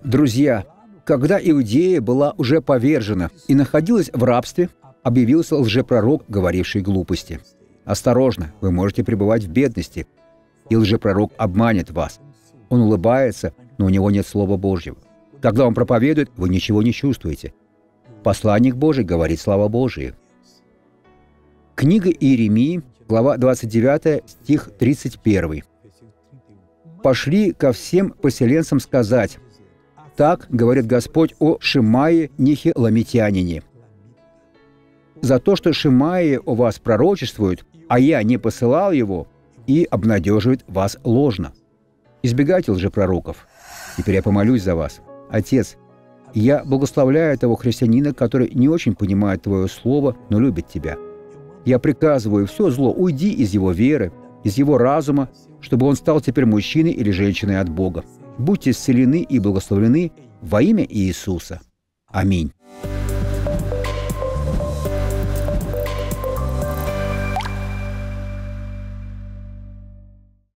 Друзья, когда Иудея была уже повержена и находилась в рабстве, объявился лжепророк, говоривший глупости. Осторожно, вы можете пребывать в бедности, и лжепророк обманет вас. Он улыбается, но у него нет Слова Божьего. Когда он проповедует, вы ничего не чувствуете. Посланник Божий говорит слова Божии. Книга Иеремии, глава 29, стих 31. «Пошли ко всем поселенцам сказать: так говорит Господь о Шимае Нехеламитянине. За то, что Шимаия о вас пророчествует, а я не посылал его, и обнадеживает вас ложно. Избегайте лжепророков. Теперь я помолюсь за вас. Отец, я благословляю того христианина, который не очень понимает Твое Слово, но любит Тебя. Я приказываю все зло уйди из его веры, из его разума, чтобы он стал теперь мужчиной или женщиной от Бога. Будьте исцелены и благословлены во имя Иисуса. Аминь.